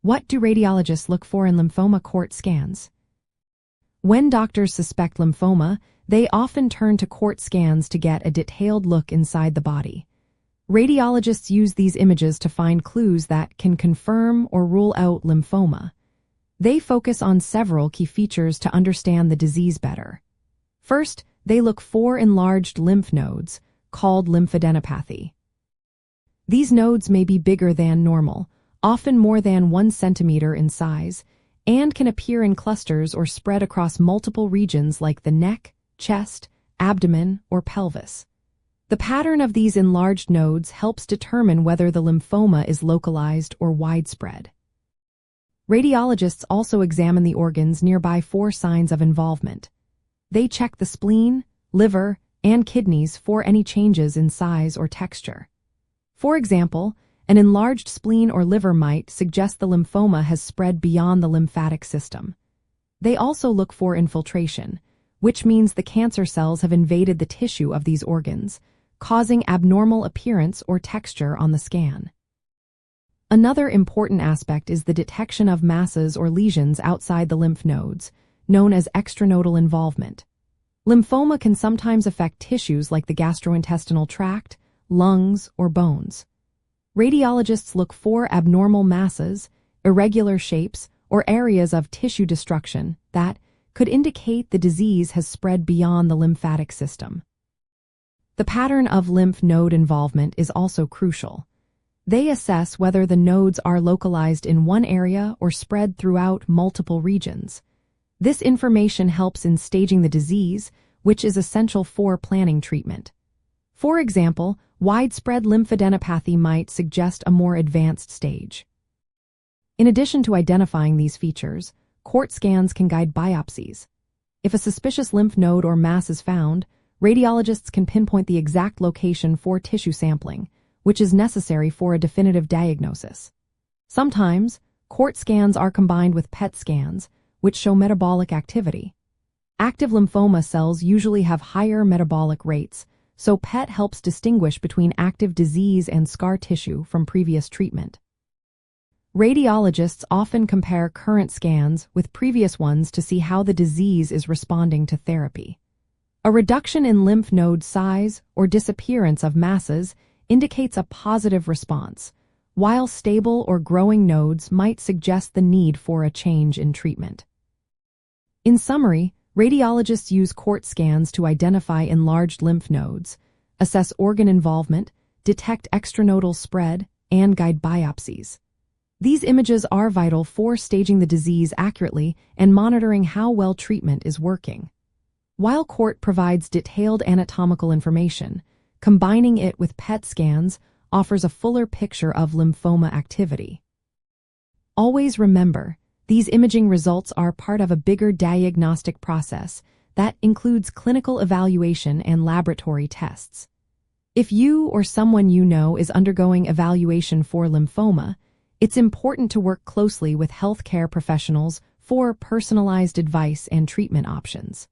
What do radiologists look for in lymphoma court scans? When doctors suspect lymphoma, they often turn to court scans to get a detailed look inside the body. Radiologists use these images to find clues that can confirm or rule out lymphoma. They focus on several key features to understand the disease better. First, they look for enlarged lymph nodes, called lymphadenopathy. These nodes may be bigger than normal, often more than 1 centimeter in size, and can appear in clusters or spread across multiple regions like the neck, chest, abdomen, or pelvis. The pattern of these enlarged nodes helps determine whether the lymphoma is localized or widespread. Radiologists also examine the organs nearby for signs of involvement. They check the spleen, liver, and kidneys for any changes in size or texture. For example, an enlarged spleen or liver might suggest the lymphoma has spread beyond the lymphatic system. They also look for infiltration, which means the cancer cells have invaded the tissue of these organs, causing abnormal appearance or texture on the scan. Another important aspect is the detection of masses or lesions outside the lymph nodes, known as extranodal involvement. Lymphoma can sometimes affect tissues like the gastrointestinal tract, lungs, or bones. Radiologists look for abnormal masses, irregular shapes, or areas of tissue destruction that could indicate the disease has spread beyond the lymphatic system. The pattern of lymph node involvement is also crucial. They assess whether the nodes are localized in one area or spread throughout multiple regions. This information helps in staging the disease, which is essential for planning treatment. For example, widespread lymphadenopathy might suggest a more advanced stage. In addition to identifying these features, court scans can guide biopsies. If a suspicious lymph node or mass is found, radiologists can pinpoint the exact location for tissue sampling, which is necessary for a definitive diagnosis. Sometimes, court scans are combined with PET scans, which show metabolic activity. Active lymphoma cells usually have higher metabolic rates, so PET helps distinguish between active disease and scar tissue from previous treatment. Radiologists often compare current scans with previous ones to see how the disease is responding to therapy. A reduction in lymph node size or disappearance of masses indicates a positive response, while stable or growing nodes might suggest the need for a change in treatment. In summary, radiologists use court scans to identify enlarged lymph nodes, assess organ involvement, detect extranodal spread, and guide biopsies. These images are vital for staging the disease accurately and monitoring how well treatment is working. While court provides detailed anatomical information, combining it with PET scans offers a fuller picture of lymphoma activity. Always remember, these imaging results are part of a bigger diagnostic process that includes clinical evaluation and laboratory tests. If you or someone you know is undergoing evaluation for lymphoma, it's important to work closely with healthcare professionals for personalized advice and treatment options.